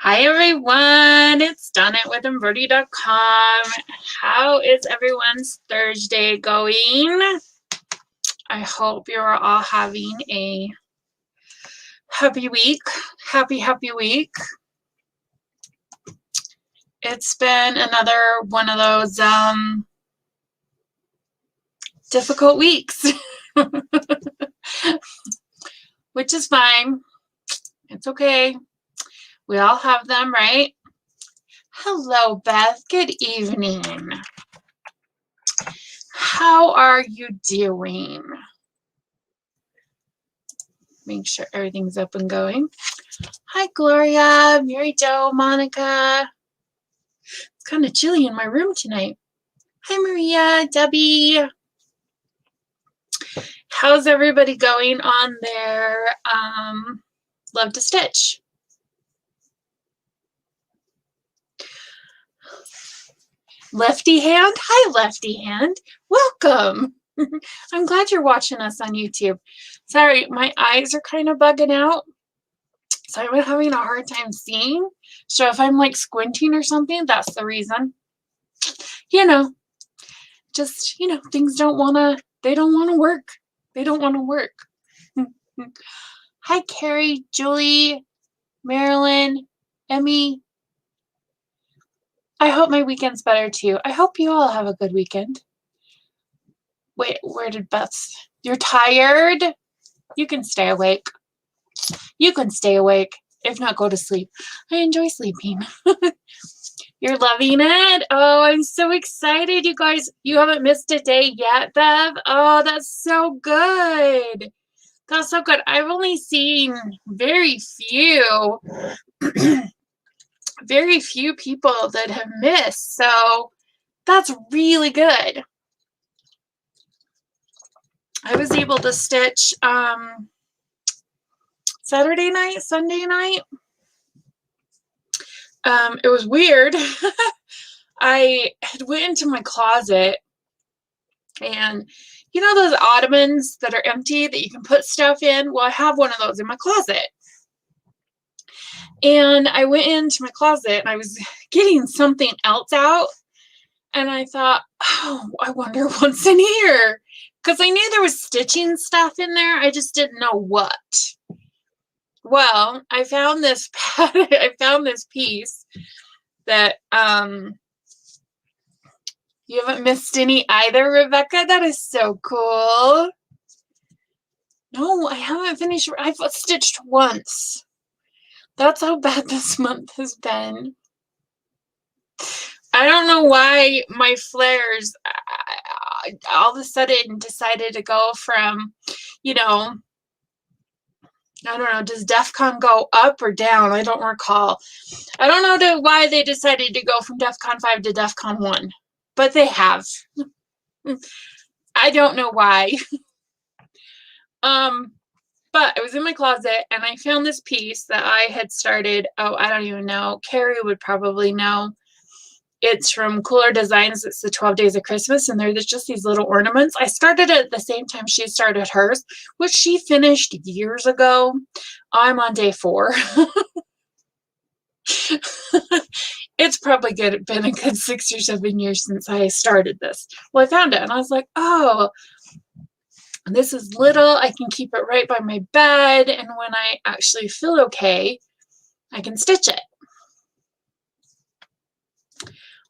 Hi everyone, it's Donna with Embroidery.com. How is everyone's Thursday going? I hope you're all having a happy week. Happy week. It's been another one of those difficult weeks, which is fine. It's okay. We all have them, right? Hello, Beth. Good evening. How are you doing? Make sure everything's up and going. Hi, Gloria, Mary Jo, Monica. It's kind of chilly in my room tonight. Hi, Maria, Debbie. How's everybody going on their Love to Stitch? Lefty Hand. Hi, Lefty Hand. Welcome. I'm glad you're watching us on YouTube. Sorry, my eyes are kind of bugging out, so I'm having a hard time seeing. So if I'm like squinting or something, that's the reason. You know, just, things don't want to, they don't want to work. They don't want to work. Hi, Carrie, Julie, Marilyn, Emmy. I hope my weekend's better too. I hope you all have a good weekend. Wait, where did Beth? You're tired? You can stay awake. You can stay awake. If not, go to sleep. I enjoy sleeping. You're loving it? Oh, I'm so excited, you guys. You haven't missed a day yet, Bev? Oh, that's so good. That's so good. I've only seen very few people that have missed, so that's really good. I was able to stitch Saturday night, Sunday night. It was weird. I had went into my closet, and you know those ottomans that are empty that you can put stuff in? Well, I have one of those in my closet. And I went into my closet and I was getting something else out. And I thought, oh, I wonder what's in here. Because I knew there was stitching stuff in there. I just didn't know what. Well, I found this pattern. I found this piece that you haven't missed any either, Rebecca. That is so cool. No, I haven't finished. I've stitched once. That's how bad this month has been. I don't know why my flares all of a sudden decided to go from, I don't know, does DEF CON go up or down? I don't recall. I don't know why they decided to go from DEF CON 5 to DEF CON 1, but they have. I don't know why. But I was in my closet and I found this piece that I had started. Oh, I don't even know. Carrie would probably know. It's from Cooler Designs. It's the 12 Days of Christmas, and there's just these little ornaments. I started it at the same time she started hers, which she finished years ago. I'm on day 4. It's probably been a good 6 or 7 years since I started this. Well, I found it, and I was like, oh, this is little. I can keep it right by my bed, and when I actually feel okay, I can stitch it.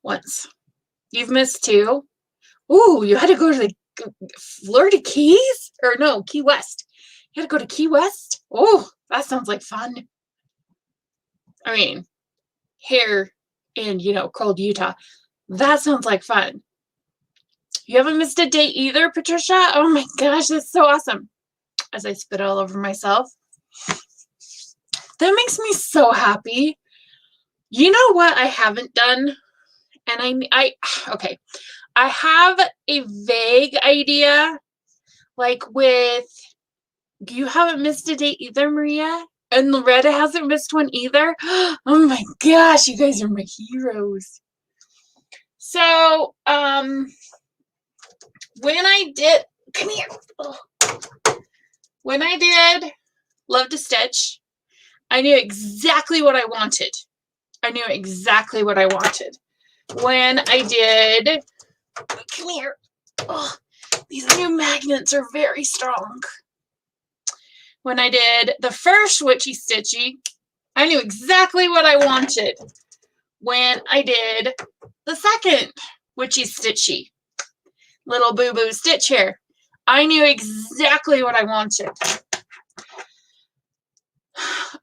Once. You've missed 2. Ooh, you had to go to the Florida Keys? Or no, Key West. You had to go to Key West? Oh, that sounds like fun. I mean, here in, cold Utah, that sounds like fun. You haven't missed a day either, Patricia? Oh my gosh, that's so awesome. As I spit all over myself. That makes me so happy. You know what I haven't done? And okay. I have a vague idea, like with, you haven't missed a day either, Maria? And Loretta hasn't missed one either? Oh my gosh, you guys are my heroes. So, when I did, come here. When I did Love to Stitch, I knew exactly what I wanted. I knew exactly what I wanted. When I did, come here. Oh, these new magnets are very strong. When I did the first Witchy Stitchy, I knew exactly what I wanted. When I did the second Witchy Stitchy, little boo-boo stitch here, I knew exactly what I wanted.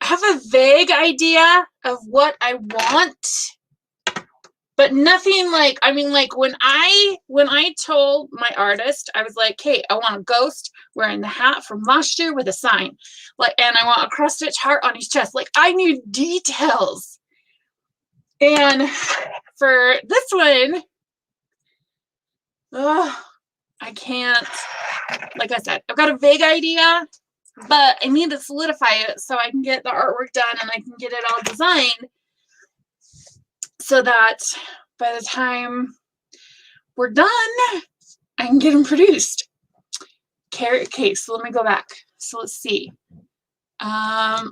I have a vague idea of what I want, but nothing like, I mean, like when I told my artist, I was like, hey, I want a ghost wearing the hat from last year with a sign, like, and I want a cross stitch heart on his chest. Like, I knew details. And for this one, I can't, like I said, I've got a vague idea, but I need to solidify it so I can get the artwork done and I can get it all designed so that by the time we're done, I can get them produced. Okay, so let me go back. So let's see.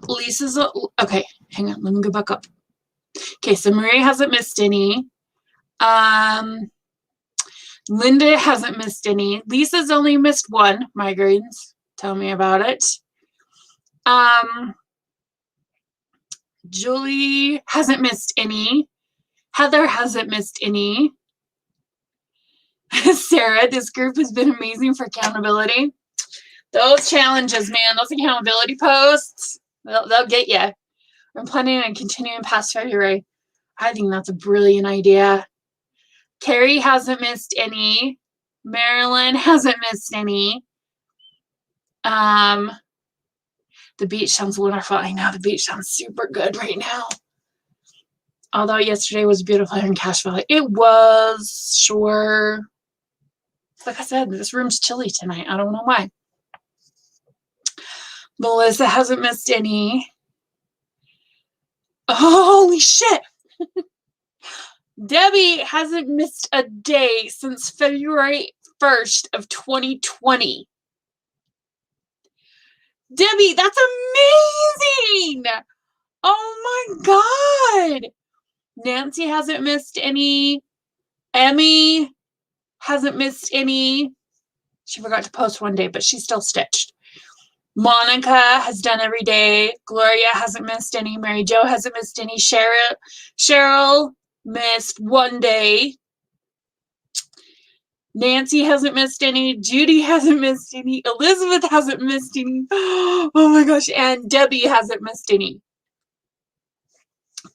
Lisa's, okay, hang on, let me go back up. Okay, so Marie hasn't missed any. Linda hasn't missed any. Lisa's only missed one. Migraines. Tell me about it. Julie hasn't missed any. Heather hasn't missed any. Sarah, this group has been amazing for accountability. Those challenges, man, those accountability posts, they'll get you. I'm planning on continuing past February. I think that's a brilliant idea. Carrie hasn't missed any. Marilyn hasn't missed any. The beach sounds wonderful. I know the beach sounds super good right now. Although yesterday was beautiful here in Cache Valley. It was, sure. Like I said, this room's chilly tonight. I don't know why. Melissa hasn't missed any. Oh, holy shit. Debbie hasn't missed a day since February 1st of 2020. Debbie, that's amazing. Oh my God. Nancy hasn't missed any. Emmy hasn't missed any. She forgot to post one day, but she's still stitched. Monica has done every day. Gloria hasn't missed any. Mary Jo hasn't missed any. Cheryl missed one day. Nancy hasn't missed any. Judy hasn't missed any. Elizabeth hasn't missed any. Oh my gosh. And Debbie hasn't missed any.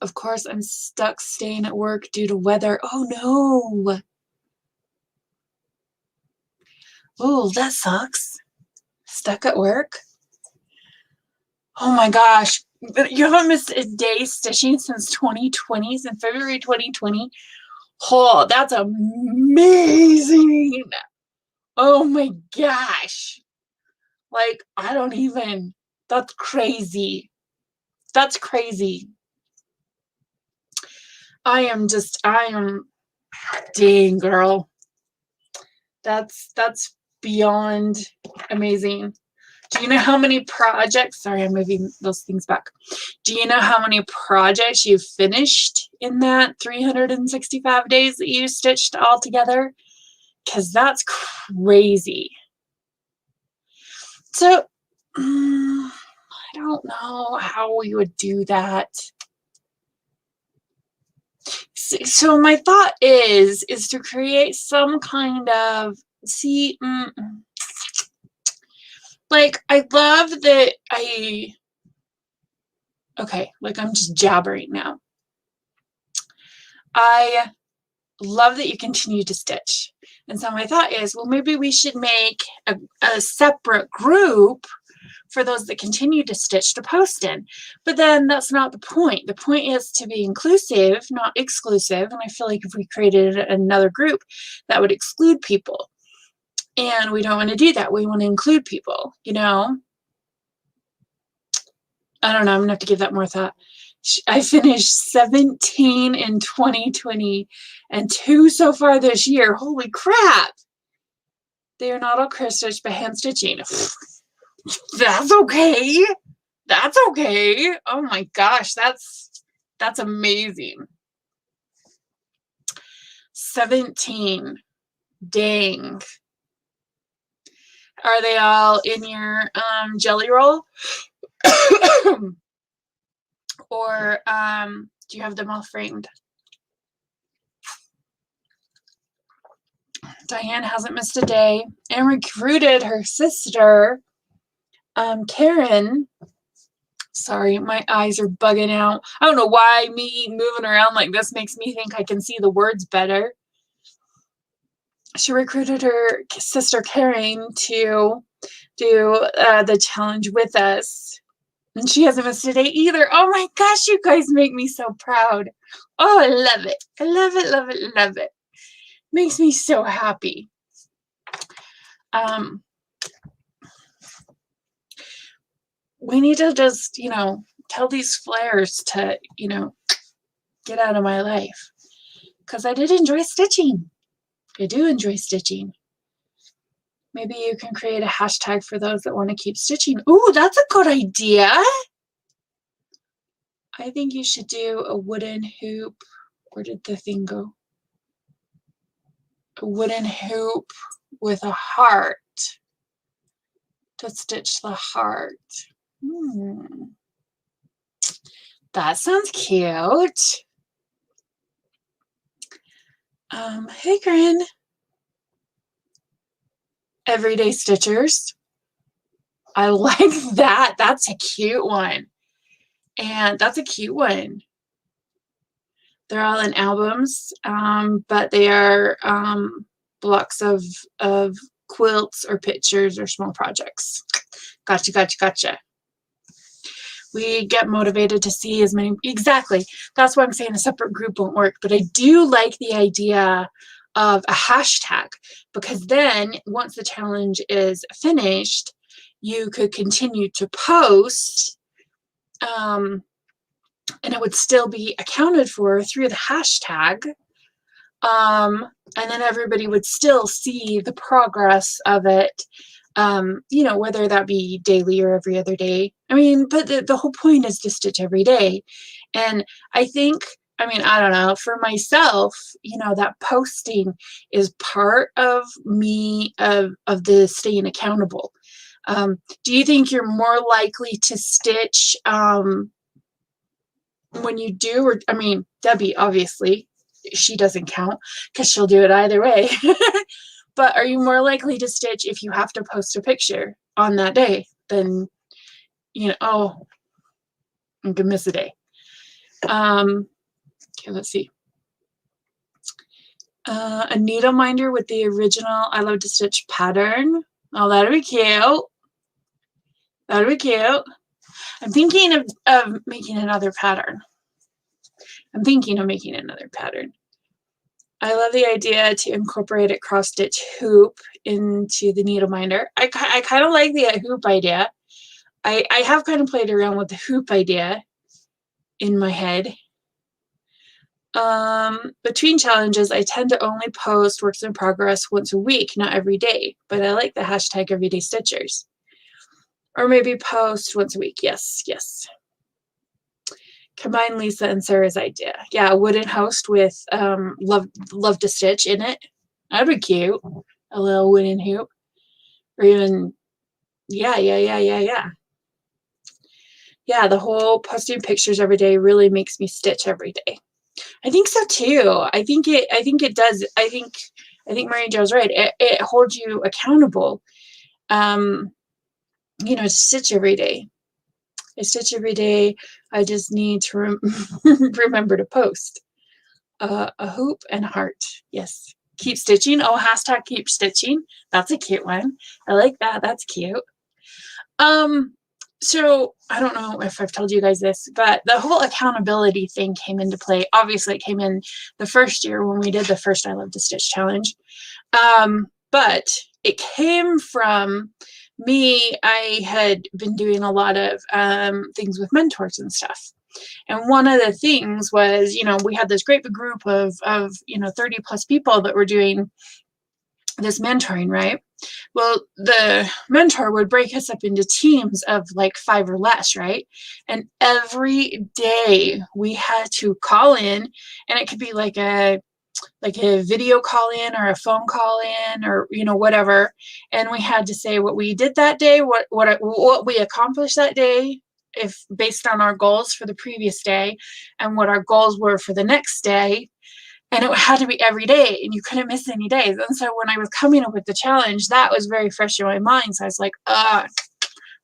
Of course, I'm stuck staying at work due to weather. Oh no. Oh, that sucks. Stuck at work? Oh my gosh. You haven't missed a day stitching since 2020, since February 2020. Oh, that's amazing. Oh my gosh. Like, I don't even, that's crazy. That's crazy. I am, dang girl. That's beyond amazing. Do you know how many projects, sorry, I'm moving those things back. Do you know how many projects you've finished in that 365 days that you stitched all together? Because that's crazy. So, I don't know how we would do that. So my thought is to create some kind of, like, I love that okay, like I'm just jabbering now. I love that you continue to stitch. And so my thought is, well, maybe we should make a separate group for those that continue to stitch to post in. But then that's not the point. The point is to be inclusive, not exclusive. And I feel like if we created another group, that would exclude people. And we don't want to do that. We want to include people, you know? I don't know. I'm going to have to give that more thought. I finished 17 in 2020 and 2 so far this year. Holy crap. They are not all cross stitch but hand stitching. That's okay. That's okay. Oh my gosh. That's amazing. 17. Dang. Are they all in your jelly roll? Or do you have them all framed? Diane hasn't missed a day and recruited her sister, Karen. Sorry, my eyes are bugging out. I don't know why me moving around like this makes me think I can see the words better. She recruited her sister Karen to do the challenge with us. And she hasn't missed a day either. Oh my gosh, you guys make me so proud. Oh, I love it. I love it, love it, love it. Makes me so happy. We need to just, tell these flares to, get out of my life. Because I did enjoy stitching. I do enjoy stitching. Maybe you can create a hashtag for those that want to keep stitching. Ooh, that's a good idea. I think you should do a wooden hoop. Where did the thing go? A wooden hoop with a heart to stitch the heart. That sounds cute. Hey, Grin. Everyday Stitchers. I like that. That's a cute one. And that's a cute one. They're all in albums, but they are blocks of quilts or pictures or small projects. Gotcha, gotcha, gotcha. We get motivated to see as many. Exactly. That's why I'm saying a separate group won't work. But I do like the idea of a hashtag, because then once the challenge is finished, you could continue to post, and it would still be accounted for through the hashtag. And then everybody would still see the progress of it, whether that be daily or every other day. I mean, but the whole point is to stitch every day. And I think, I don't know, for myself, that posting is part of me, of the staying accountable. Do you think you're more likely to stitch when you do, or, Debbie, obviously, she doesn't count because she'll do it either way. But are you more likely to stitch if you have to post a picture on that day than, oh, I'm gonna miss a day. Okay, let's see. A needle minder with the original I Love to Stitch pattern. Oh, that'd be cute. That'd be cute. I'm thinking of making another pattern. I love the idea to incorporate a cross-stitch hoop into the needle minder. I kind of like the hoop idea. I have kind of played around with the hoop idea in my head. Between challenges, I tend to only post works in progress once a week, not every day. But I like the hashtag Everyday Stitchers. Or maybe post once a week. Yes, yes. Combine Lisa and Sarah's idea. Yeah, a wooden host with love to stitch in it. That'd be cute. A little wooden hoop. Or even, yeah. Yeah, the whole posting pictures every day really makes me stitch every day. I think so too. I think it does. I think Mary Jo's right. It holds you accountable. To stitch every day. I stitch every day. I just need to remember to post. A hoop and a heart. Yes. Keep stitching. Oh, hashtag keep stitching. That's a cute one. I like that. That's cute. So I don't know if I've told you guys this, but the whole accountability thing came into play. Obviously, it came in the first year when we did the first I Love to Stitch challenge. But it came from me. I had been doing a lot of things with mentors and stuff. And one of the things was, we had this great big group of 30 plus people that were doing this mentoring, right? Well, the mentor would break us up into teams of like 5 or less, right? And every day we had to call in, and it could be like a video call in or a phone call in, or whatever, and we had to say what we did that day, what we accomplished that day, if based on our goals for the previous day, and what our goals were for the next day. And it had to be every day, and you couldn't miss any days. And so when I was coming up with the challenge, that was very fresh in my mind. So I was like,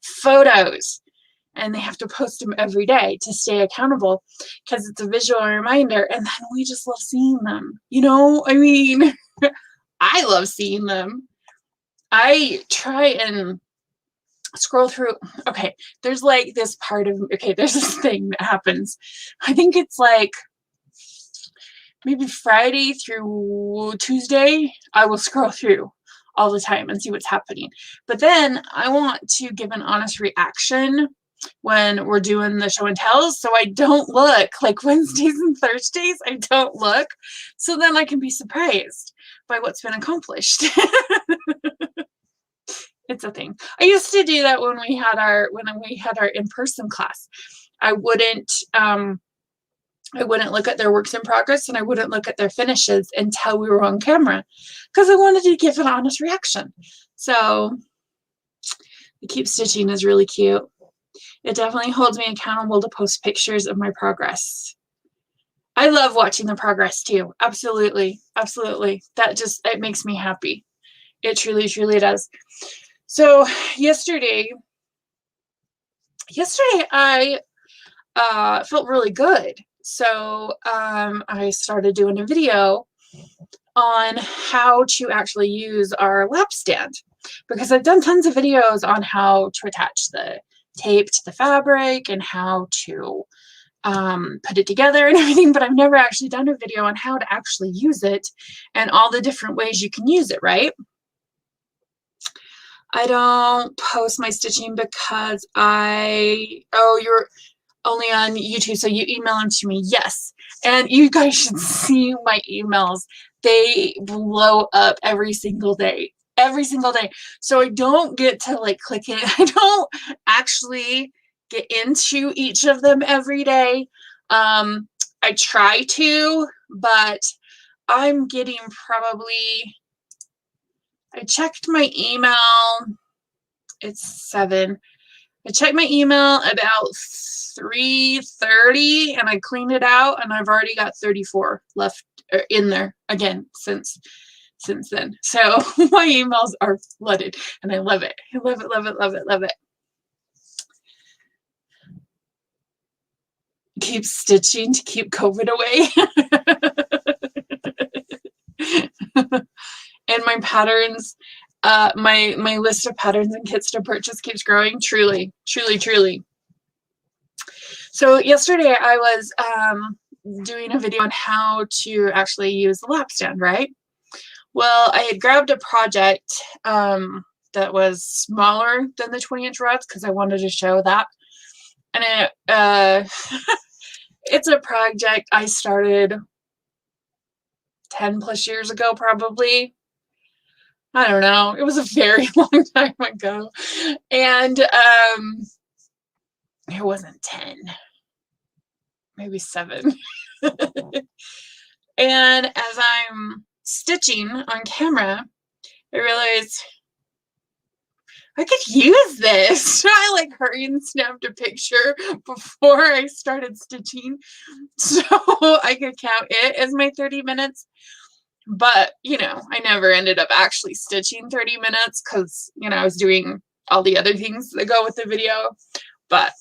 photos. And they have to post them every day to stay accountable, because it's a visual reminder. And then we just love seeing them. I mean, I love seeing them. I try and scroll through. Okay, there's like this part of, there's this thing that happens. I think it's like maybe Friday through Tuesday, I will scroll through all the time and see what's happening. But then I want to give an honest reaction when we're doing the show and tells. So I don't look like Wednesdays and Thursdays. I don't look. So then I can be surprised by what's been accomplished. It's a thing. I used to do that when we had our in-person class. I wouldn't look at their works in progress, and I wouldn't look at their finishes until we were on camera, because I wanted to give an honest reaction. So the keep stitching is really cute. It definitely holds me accountable to post pictures of my progress. I love watching the progress too. Absolutely. Absolutely. It makes me happy. It truly, truly does. So yesterday I felt really good. So I started doing a video on how to actually use our lap stand, because I've done tons of videos on how to attach the tape to the fabric and how to put it together and everything, but I've never actually done a video on how to actually use it and all the different ways you can use it, right? I don't post my stitching because you're only on YouTube, so you email them to me. Yes. And you guys should see my emails. They blow up every single day. Every single day. So I don't get to like click it. I don't actually get into each of them every day. I try to, but I'm getting I checked my email. It's 7. I checked my email about 3:30, and I cleaned it out, and I've already got 34 left in there again since then. So my emails are flooded, and I love it. I love it, love it, love it, love it. Keep stitching to keep COVID away. And my patterns, my list of patterns and kits to purchase keeps growing. Truly, truly, truly. So yesterday I was doing a video on how to actually use the lap stand, right? Well, I had grabbed a project that was smaller than the 20-inch rods, because I wanted to show that. And it's a project I started 10 plus years ago, probably. I don't know. It was a very long time ago. And it wasn't 10, maybe 7. And as I'm stitching on camera, I realized I could use this. I like hurried and snapped a picture before I started stitching, so I could count it as my 30 minutes. But, I never ended up actually stitching 30 minutes because, I was doing all the other things that go with the video. But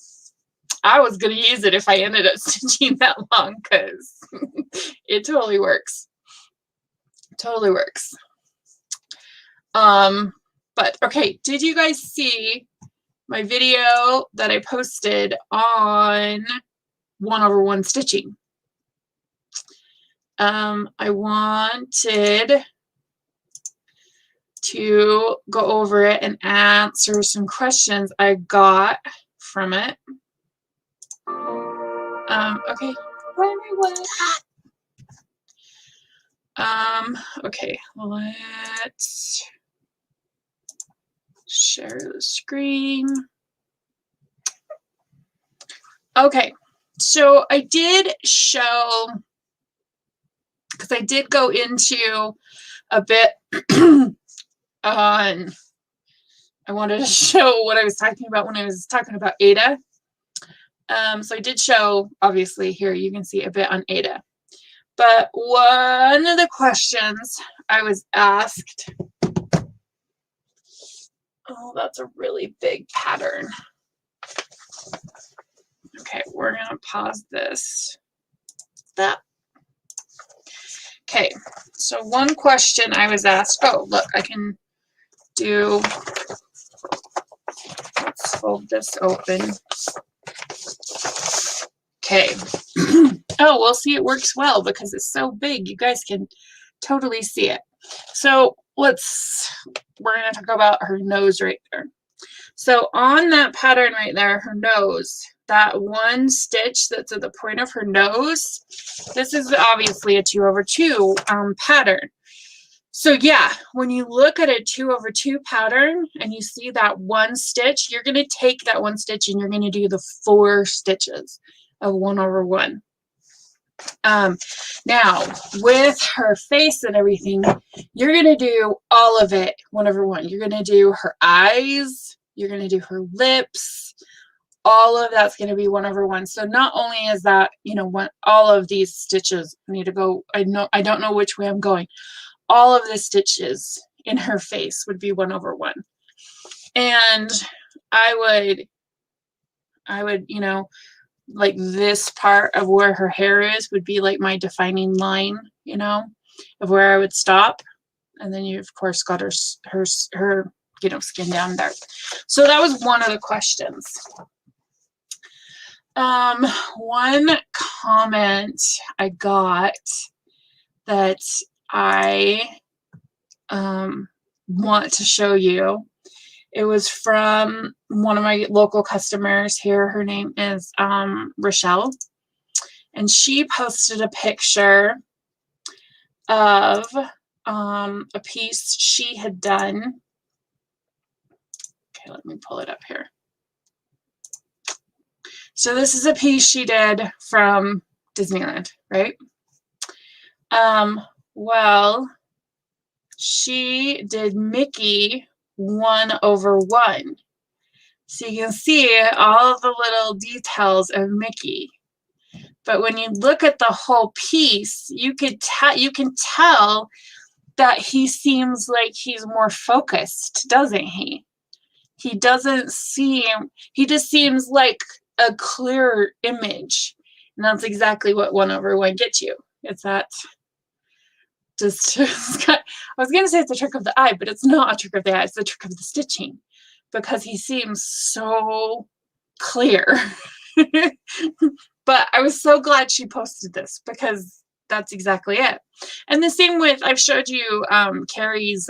I was going to use it if I ended up stitching that long, because it totally works. Totally works. But okay, did you guys see my video that I posted on 1/1 stitching? I wanted to go over it and answer some questions I got from it. Okay. Okay, let's share the screen. Okay, so I did show, because I did go into a bit on, I wanted to show what I was talking about when I was talking about Ada. So I did show, obviously, here you can see a bit on Ada. But one of the questions I was asked, oh, that's a really big pattern. Okay, we're going to pause this. That. Okay, so one question I was asked, oh, look, I can do, let's fold this open. Okay. Oh, we'll see, it works well because it's so big. You guys can totally see it. So we're going to talk about her nose right there. So on that pattern right there, her nose, that one stitch that's at the point of her nose, this is obviously a 2/2 pattern. So yeah, when you look at a 2/2 pattern and you see that one stitch, you're going to take that one stitch and you're going to do the 4 stitches of 1/1. Now with her face and everything, you're going to do all of it 1/1. You're going to do her eyes, you're going to do her lips, all of that's going to be 1/1. So not only is that, you know, all of these stitches need to go, I don't know which way I'm going. All of the stitches in her face would be 1/1. And I would, you know, like this part of where her hair is would be like my defining line, you know, of where I would stop. And then you, of course, got her, you know, skin down there. So that was one of the questions. One comment I got that I want to show you. It was from one of my local customers here. Her name is Rochelle. And she posted a picture of a piece she had done. Okay, let me pull it up here. So this is a piece she did from Disneyland, right? Well, she did Mickey 1/1. So you can see all of the little details of Mickey. But when you look at the whole piece, you can tell that he seems like he's more focused, doesn't he? He just seems like a clearer image. And that's exactly what 1/1 gets you. It's that just I was going to say it's a trick of the eye, but it's not a trick of the eye. It's the trick of the stitching, because he seems so clear. But I was so glad she posted this, because that's exactly it. And the same with, I've showed you Carrie's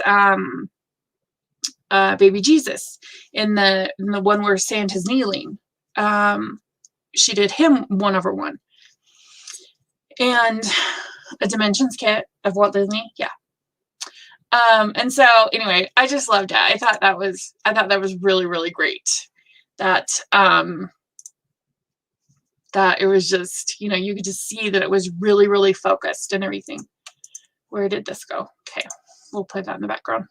baby Jesus in the one where Santa's kneeling. She did him 1/1. And a dimensions kit of Walt Disney, yeah. And so anyway, I just loved it. I thought that was really, really great. That that it was just, you know, you could just see that it was really, really focused and everything. Where did this go? Okay, we'll play that in the background.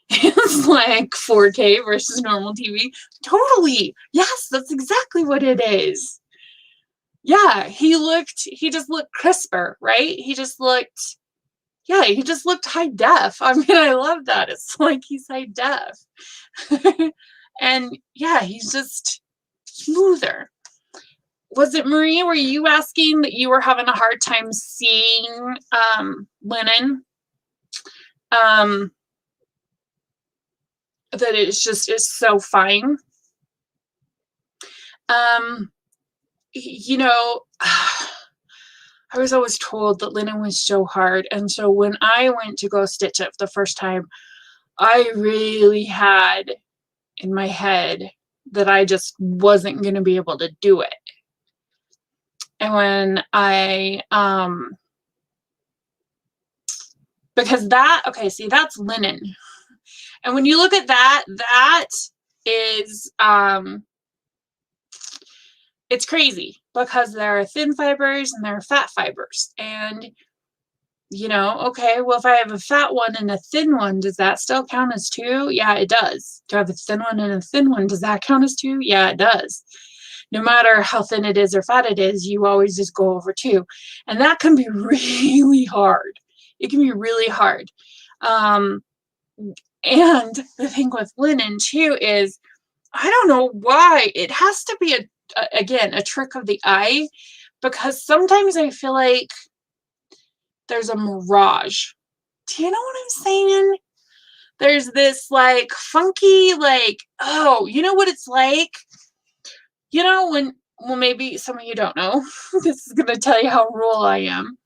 It's like 4K versus normal TV. Totally. Yes, that's exactly what it is. Yeah, he just looked crisper, right? He just looked high def. I mean, I love that. It's like he's high def. And yeah, he's just smoother. Was it Marie, were you asking that you were having a hard time seeing linen? That it's so fine. You know, I was always told that linen was so hard. And so when I went to go stitch it the first time, I really had in my head that I just wasn't going to be able to do it. And when I, because that, okay, see, that's linen. And when you look at that, that is, it's crazy because there are thin fibers and there are fat fibers. And, you know, okay, well, if I have a fat one and a thin one, does that still count as two? Yeah, it does. Do I have a thin one and a thin one? Does that count as two? Yeah, it does. No matter how thin it is or fat it is, you always just go over two. And that can be really hard. It can be really hard. And the thing with linen too is, I don't know why, it has to be again, a trick of the eye, because sometimes I feel like there's a mirage. Do you know what I'm saying? There's this like funky, like, oh, you know what it's like? You know, when, well, maybe some of you don't know. This is going to tell you how rural I am.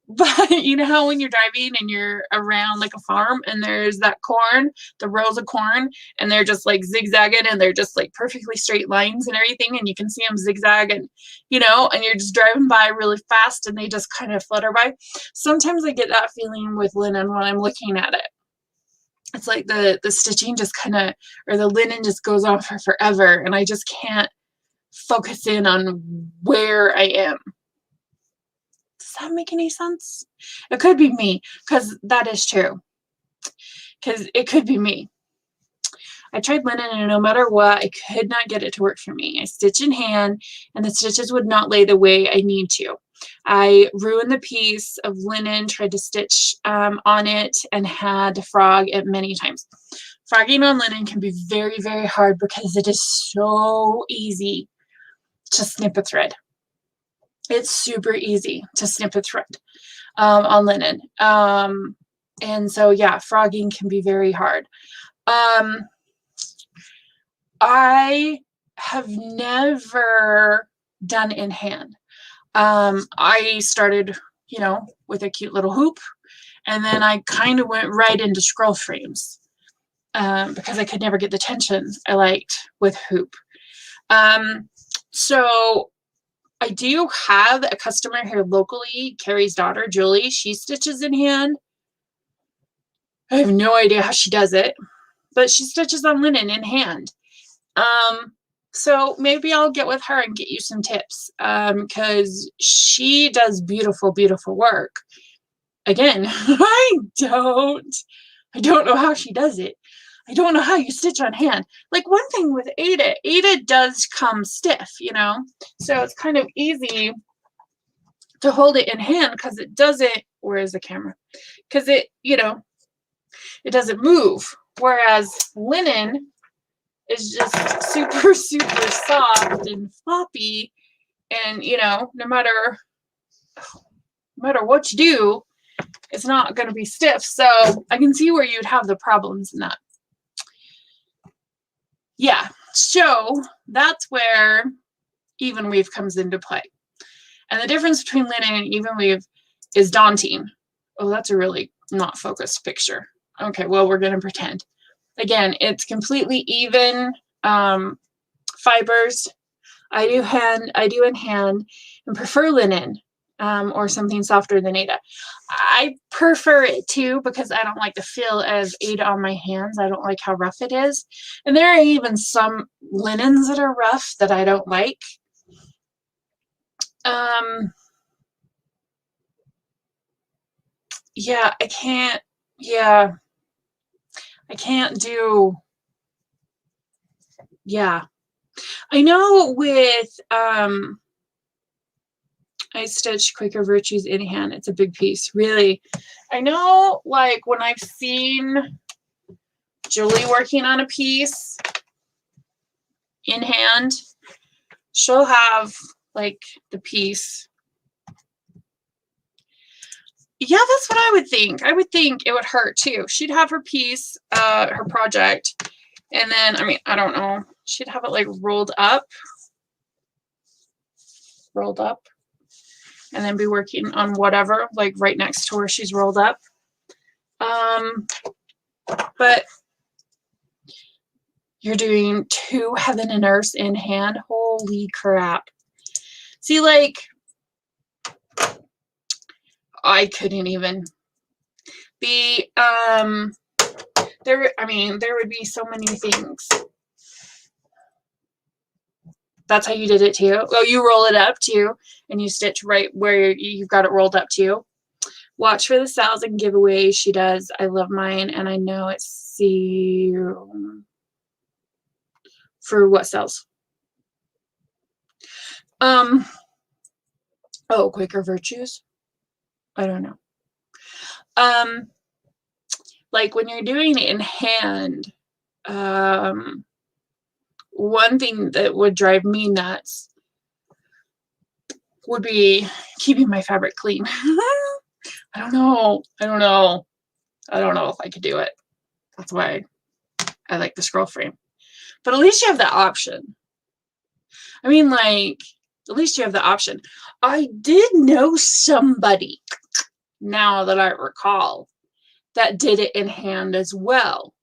But you know how when you're driving and you're around like a farm and there's that corn, the rows of corn, and they're just like zigzagging and they're just like perfectly straight lines and everything, and you can see them zigzag, and you know, and you're just driving by really fast and they just kind of flutter by. Sometimes I get that feeling with linen when I'm looking at it. It's like the stitching just kind of, or the linen just goes on for forever, and I just can't focus in on where I am. Does that make any sense? It could be me, because that is true. Because it could be me. I tried linen, and no matter what, I could not get it to work for me. I stitch in hand, and the stitches would not lay the way I need to. I ruined the piece of linen, tried to stitch on it, and had to frog it many times. Frogging on linen can be very, very hard because it is so easy to snip a thread. It's super easy to snip a thread on linen. And so, yeah, frogging can be very hard. I have never done in hand. I started, you know, with a cute little hoop, and then I kind of went right into scroll frames because I could never get the tension I liked with hoop. So I do have a customer here locally, Carrie's daughter, Julie. She stitches in hand. I have no idea how she does it, but she stitches on linen in hand. So maybe I'll get with her and get you some tips, because she does beautiful, beautiful work. Again, I don't know how she does it. I don't know how you stitch on hand. Like one thing with Ada does come stiff, you know, so it's kind of easy to hold it in hand because it doesn't, where is the camera? Because it, you know, it doesn't move. Whereas linen is just super, super soft and floppy. And, you know, no matter what you do, it's not going to be stiff. So I can see where you'd have the problems in that. Yeah, so that's where even weave comes into play. And the difference between linen and even weave is daunting. Oh, that's a really not focused picture. Okay, well, we're going to pretend. Again, it's completely even fibers. I do in hand and prefer linen or something softer than Ada. I prefer it too because I don't like the feel of Ada on my hands. I don't like how rough it is. And there are even some linens that are rough that I don't like. Yeah, I can't do, yeah. I know with, I stitch Quaker Virtues in hand. It's a big piece, really. I know, like, when I've seen Julie working on a piece in hand, she'll have, like, the piece. Yeah, that's what I would think. I would think it would hurt, too. She'd have her piece, her project, and then, I mean, I don't know. She'd have it, like, rolled up, and then be working on whatever, like, right next to where she's rolled up. But you're doing 2 Heaven and Earth in hand. Holy crap. See, like, I couldn't even. The, there would be so many things. That's how you did it too? Oh, you roll it up too, and you stitch right where you've got it rolled up to. Watch for the 1,000 giveaways. She does. I love mine, and I know it's for what sells. Oh, Quaker Virtues. I don't know. Like when you're doing it in hand, one thing that would drive me nuts would be keeping my fabric clean. I don't know if I could do it. That's why I like the scroll frame. But at least you have that option. I mean, like, at least you have the option. I did know somebody, now that I recall, that did it in hand as well.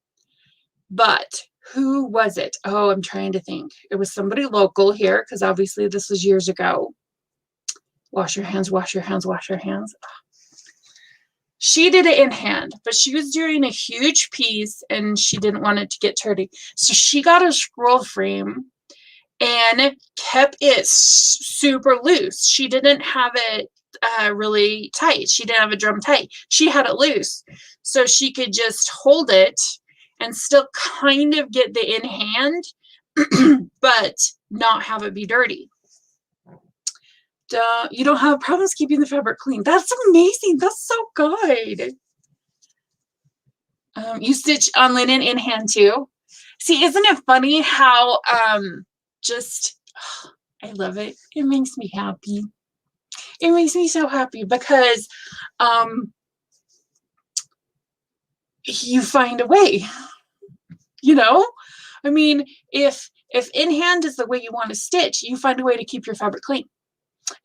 But who was it? Oh, I'm trying to think. It was somebody local here, because obviously this was years ago. Wash your hands, wash your hands, wash your hands. She did it in hand, but she was doing a huge piece and she didn't want it to get dirty. So she got a scroll frame and kept it super loose. She didn't have it really tight. She didn't have a drum tight. She had it loose. So she could just hold it and still kind of get the in hand, but not have it be dirty. You don't have problems keeping the fabric clean. That's amazing. That's so good. You stitch on linen in hand too. See, isn't it funny how I love it. It makes me happy. It makes me so happy because you find a way. You know? I mean, if in hand is the way you want to stitch, you find a way to keep your fabric clean.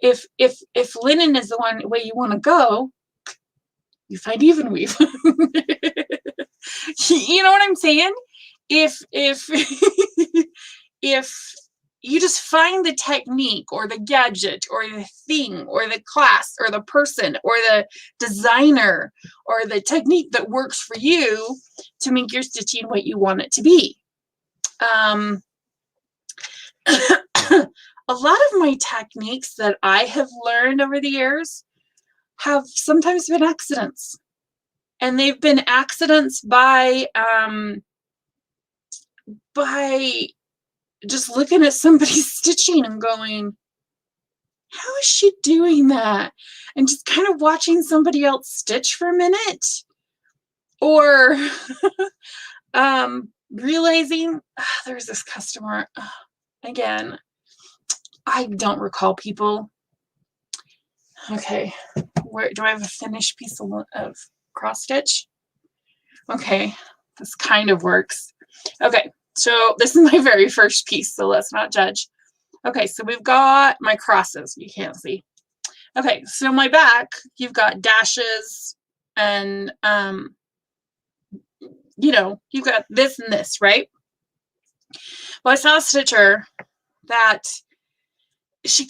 If linen is the way you want to go, you find even weave. You know what I'm saying? If if you just find the technique or the gadget or the thing or the class or the person or the designer or the technique that works for you to make your stitching what you want it to be. A lot of my techniques that I have learned over the years have sometimes been accidents. And they've been accidents by just looking at somebody's stitching and going, how is she doing that? And just kind of watching somebody else stitch for a minute. Or realizing, there's this customer, again, I don't recall people. Okay, where do I have a finished piece of cross stitch? Okay, this kind of works. Okay, so this is my very first piece, so let's not judge. Okay, so we've got my crosses. You can't see. Okay, so my back, you've got dashes and, you know, you've got this and this, right? Well, I saw a stitcher that she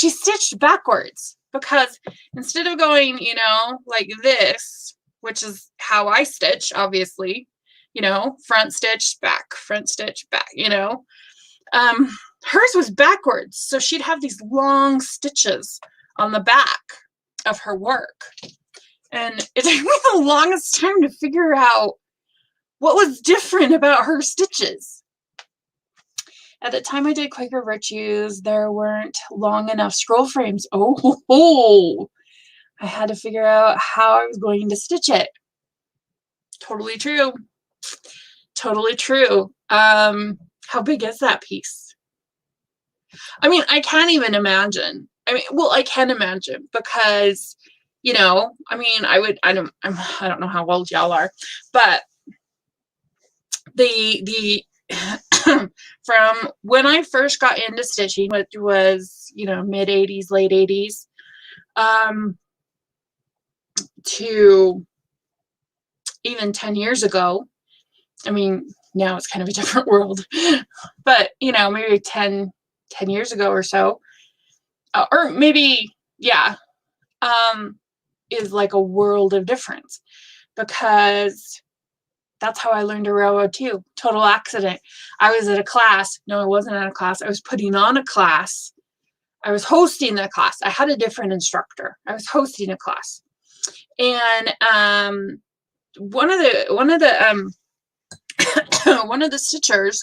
stitched backwards because instead of going, you know, like this, which is how I stitch, obviously, you know, front stitch, back, you know, hers was backwards. So she'd have these long stitches on the back of her work. And it took me the longest time to figure out what was different about her stitches. At the time I did Quaker Virtues, there weren't long enough scroll frames. Oh, I had to figure out how I was going to stitch it. Totally true. Totally true. How big is that piece? I mean, I can't even imagine. I mean, well, I can imagine because, you know, I mean, I don't know how old y'all are, but the from when I first got into stitching, which was, you know, mid 80s, late 80s, to even 10 years ago. I mean, now it's kind of a different world, but, you know, maybe 10 years ago or so, or maybe, yeah. is like a world of difference, because that's how I learned to railroad too. Total accident. I was at a class. No, I wasn't at a class. I was putting on a class. I was hosting a class. I had a different instructor. I was hosting a class. And one of the one of the stitchers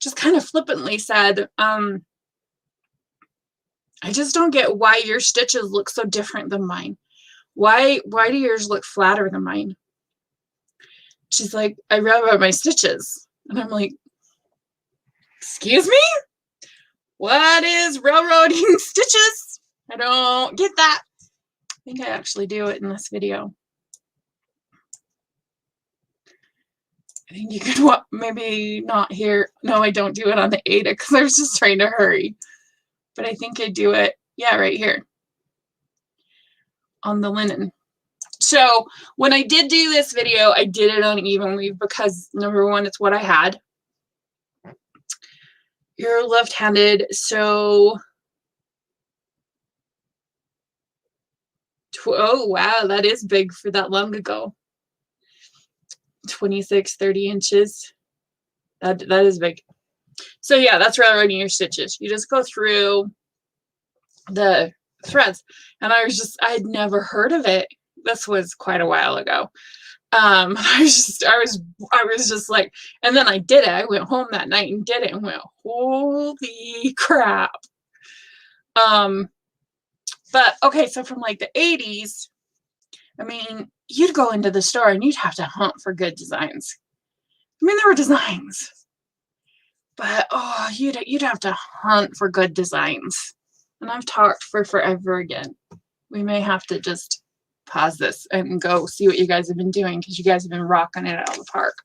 just kind of flippantly said, I just don't get why your stitches look so different than mine. Why do yours look flatter than mine? She's like, I railroad my stitches. And I'm like, excuse me? What is railroading stitches? I don't get that. I think I actually do it in this video. I think you could maybe not hear. No, I don't do it on the Ada because I was just trying to hurry. But I think I do it, yeah, right here on the linen. So when I did do this video, I did it on even weave because, number one, it's what I had. You're left-handed, so oh wow, that is big for that long ago. 26, 30 inches. That is big. So yeah, that's railroading your stitches. You just go through the threads. And I had never heard of it. This was quite a while ago. I was just like, and then I did it. I went home that night and did it and went, holy crap. But okay, so from like the 80s, I mean, you'd go into the store and you'd have to hunt for good designs. I mean, there were designs, but oh, you'd have to hunt for good designs. And I've talked for forever again. We may have to just pause this and go see what you guys have been doing, because you guys have been rocking it out of the park.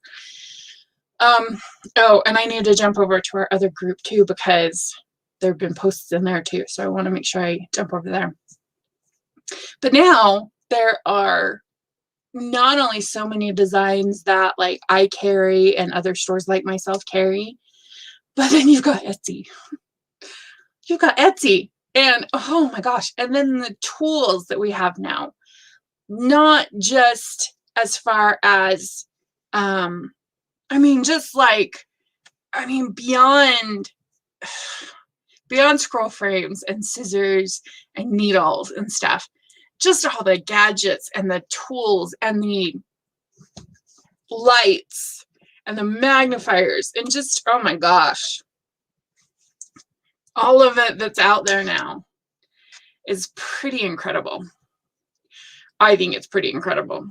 Oh, and I need to jump over to our other group too, because there have been posts in there too. So I want to make sure I jump over there. But now there are not only so many designs that like I carry and other stores like myself carry, but then you've got Etsy. You've got Etsy. And oh my gosh. And then the tools that we have now, not just as far as, I mean, just like, I mean, beyond scroll frames and scissors and needles and stuff, just all the gadgets and the tools and the lights and the magnifiers and just, oh my gosh, all of it that's out there now is pretty incredible. I think it's pretty incredible.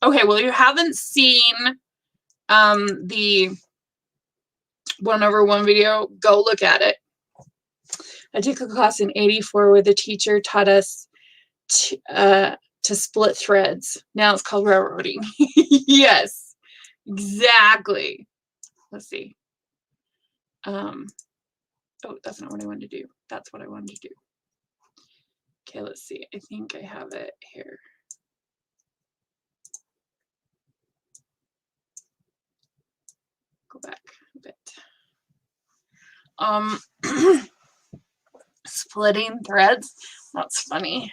Okay, well, you haven't seen the 1/1 video, go look at it. I took a class in '84 where the teacher taught us to split threads. Now it's called railroading. Yes, exactly. Let's see. Oh, that's not what I wanted to do. That's what I wanted to do. Okay, let's see. I think I have it here. Go back a bit. Splitting threads. That's funny.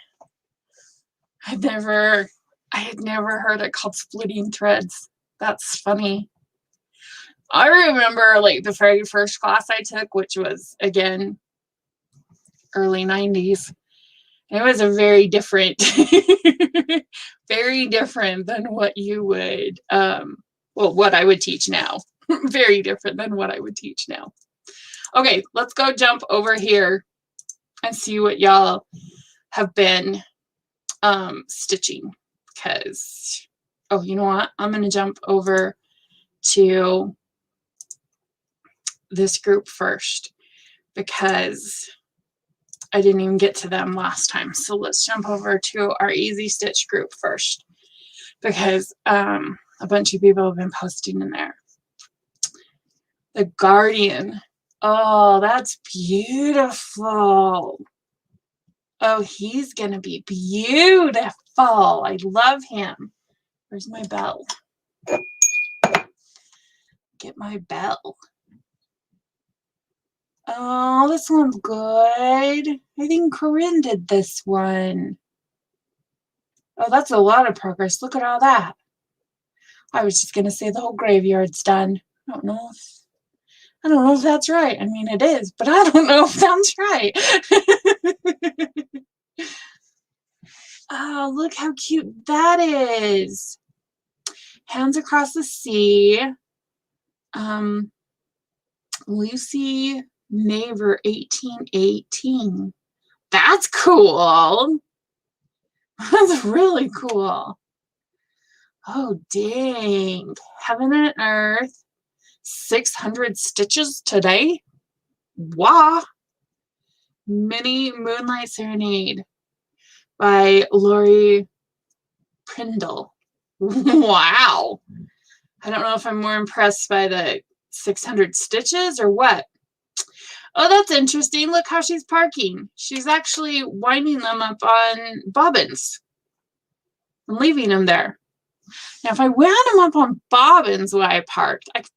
I had never heard it called splitting threads. That's funny. I remember like the very first class I took, which was again early 90s. It was a very different, very different than what you would, well, what I would teach now. Very different than what I would teach now. Okay, let's go jump over here and see what y'all have been stitching, because, oh, you know what? I'm going to jump over to this group first, because I didn't even get to them last time. So let's jump over to our Easy Stitch group first, because a bunch of people have been posting in there. The Guardian. Oh, that's beautiful. Oh, he's going to be beautiful. I love him. Where's my bell? Get my bell. Oh, this one's good. I think Corinne did this one. Oh, that's a lot of progress. Look at all that. I was just gonna say the whole graveyard's done. I don't know if that's right. I mean, it is, but I don't know if that's right. Oh, look how cute that is. Hands Across the Sea. Lucy Neighbor 1818. That's cool. That's really cool. Oh, dang. Heaven and Earth. 600 Stitches Today. Wow. Mini Moonlight Serenade by Lori Prindle. Wow. I don't know if I'm more impressed by the 600 stitches or what. Oh, that's interesting. Look how she's parking. She's actually winding them up on bobbins and leaving them there. Now, if I wound them up on bobbins when I parked, I could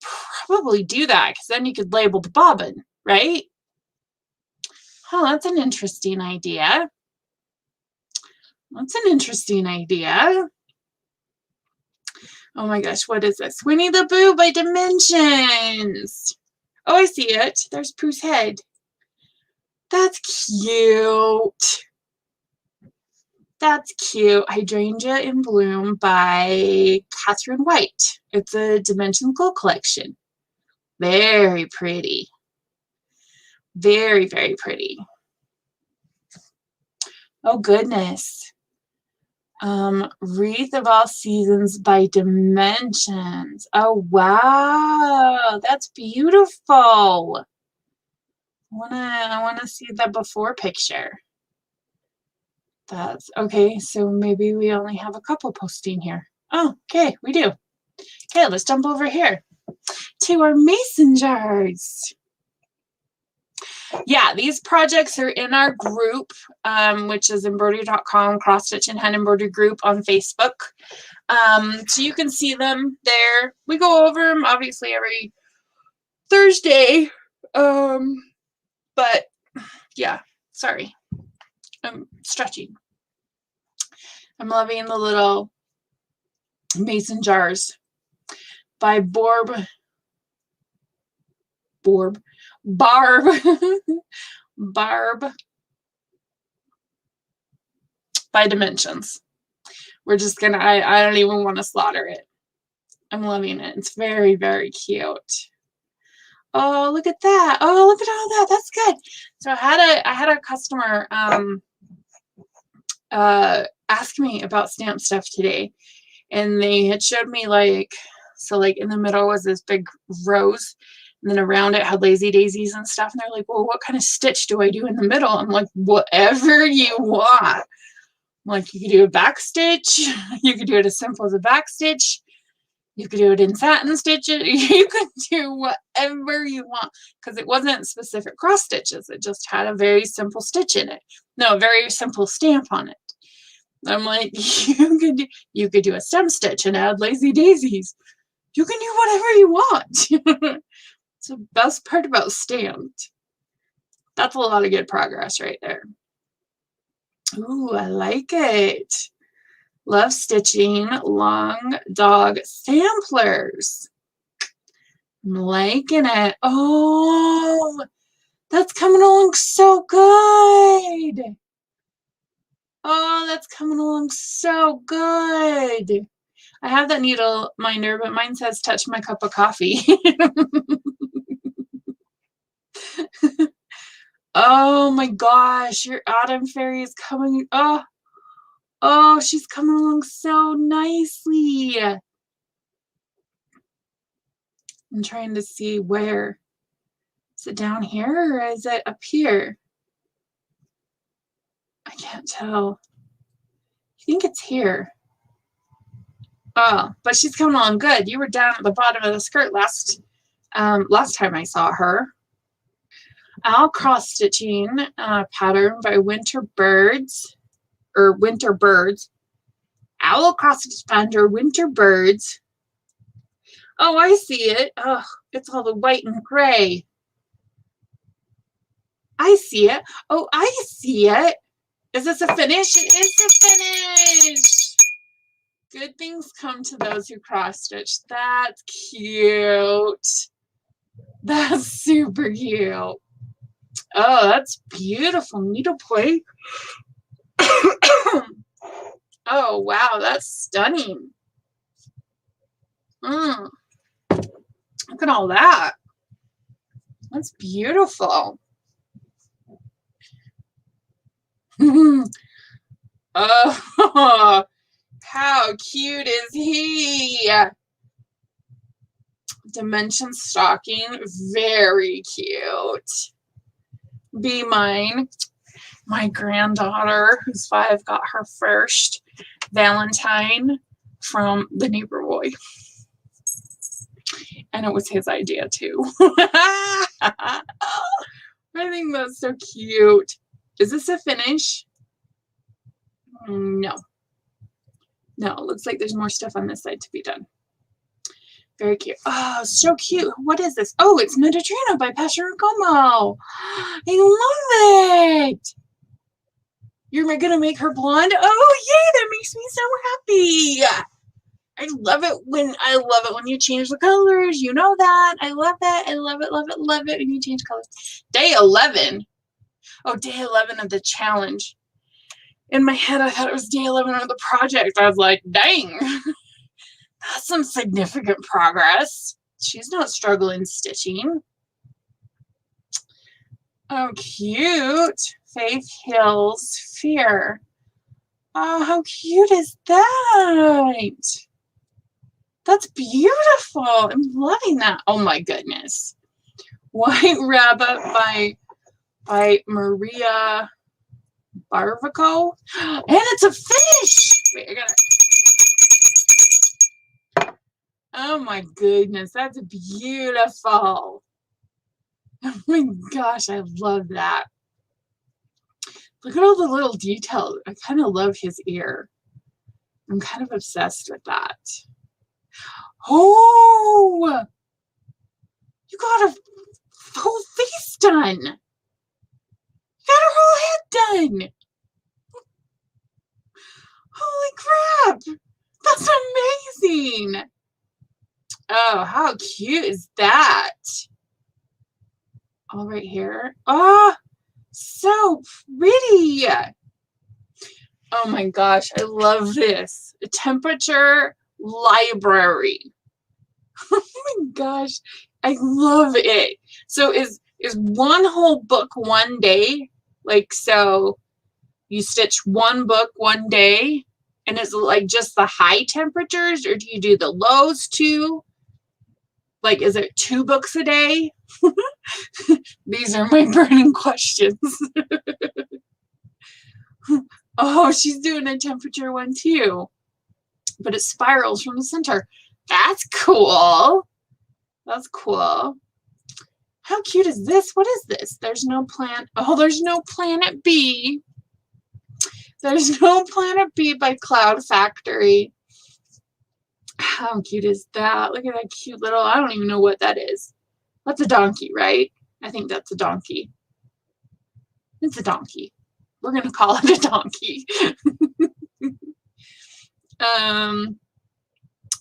probably do that because then you could label the bobbin, right? Oh, that's an interesting idea. That's an interesting idea. Oh my gosh, what is this? Winnie the Pooh by Dimensions. Oh, I see it. There's Pooh's head. That's cute. That's cute. Hydrangea in Bloom by Catherine White. It's a Dimension Gold collection. Very pretty. Very, very pretty. Oh, goodness. Wreath of All Seasons by Dimensions. Oh, wow. That's beautiful. I wanna see the before picture. That's okay, so maybe we only have a couple posting here. Oh, okay, we do. Okay, let's jump over here to our mason jars. Yeah, these projects are in our group, which is Embroidery.com cross stitch and hand embroidery group on Facebook. So you can see them there. We go over them obviously every Thursday. But yeah, sorry. I'm stretching. I'm loving the little mason jars by Barb by Dimensions. We're just gonna, I don't even want to slaughter it. I'm loving it. It's very, very cute. Oh, look at that. Oh, look at all that. That's good. So I had a customer ask me about stamp stuff today, and they had showed me like, so like in the middle was this big rose, and then around it had lazy daisies and stuff, and they're like, well, what kind of stitch do I do in the middle? I'm like, whatever you want. Like, you could do a back stitch, you could do it as simple as a back stitch, you could do it in satin stitches, you could do whatever you want, because it wasn't specific cross stitches, it just had a very simple stitch in it. No, a very simple stamp on it. I'm like, you could do a stem stitch and add lazy daisies. You can do whatever you want. It's the best part about stamped. That's a lot of good progress right there. Ooh, I like it. Love Stitching Long Dog Samplers. I'm liking it. Oh, that's coming along so good. Oh, that's coming along so good. I have that needle minder, but mine says touch my cup of coffee. Oh my gosh, your autumn fairy is coming. Oh, she's coming along so nicely. I'm trying to see where. Is it down here or is it up here? I can't tell. I think it's here. Oh, but she's coming along good. You were down at the bottom of the skirt last time I saw her. Owl cross stitching pattern by Winter Birds. Owl cross stitch pattern, Winter Birds. Oh, I see it. Oh, it's all the white and gray. Oh, that's coming along so nicely. Oh, that's coming along so good. I have that needle minder, but mine says touch my cup of coffee. I'm trying to see where. Is it down here or is it up here? I can't tell. You think it's here. Oh, but she's coming along good. You were down at the bottom of the skirt last time I saw her. Owl cross stitching pattern by Winter Birds. Owl cross stitch pattern, Winter Birds. I see it. Oh, I see it. Is this a finish? It is a finish. Good things come to those who cross stitch. That's cute. That's super cute. Oh, that's beautiful needlepoint. Oh, wow, that's stunning. Look at all that. That's beautiful. Oh, how cute is he? Dimension stocking, very cute. Be mine. My granddaughter, who's 5, got her first Valentine from the neighbor boy. And it was his idea too. I think that's so cute. Is this a finish? No. No, it looks like there's more stuff on this side to be done. Very cute. Oh, so cute. What is this? Oh, it's Mediterranean by Passion-Como. I love it. You're going to make her blonde? Oh, yay, that makes me so happy. I love it when you change the colors. You know that. I love it. I love it, love it, love it when you change colors. Day 11. Oh, day 11 of the challenge. In my head, I thought it was day 11 of the project. I was like, dang. That's some significant progress. She's not struggling stitching. Oh, cute. Faith heals fear. Oh, how cute is that? That's beautiful. I'm loving that. Oh my goodness. White Rabbit by Maria Barvico. And it's a finish. Wait, I gotta. Oh my goodness, that's beautiful. Oh my gosh, I love that. Look at all the little details. I kind of love his ear. I'm kind of obsessed with that. Oh, you got a whole face done. You got her whole head done. Holy crap. That's amazing. Oh, how cute is that? All right here. Oh, so pretty. Oh my gosh, I love this. A temperature library. Oh my gosh, I love it. So is one whole book one day? Like, so you stitch one book one day, and is it like just the high temperatures, or do you do the lows too? Like, is it 2 books a day? These are my burning questions. Oh, she's doing a temperature one too, but it spirals from the center. That's cool. That's cool. How cute is this? What is this? There's no plant. Oh, there's no Planet B. There's no Planet B by Cloud Factory. How cute is that? Look at that cute little, I don't even know what that is. That's a donkey, right? I think that's a donkey. It's a donkey. We're going to call it a donkey.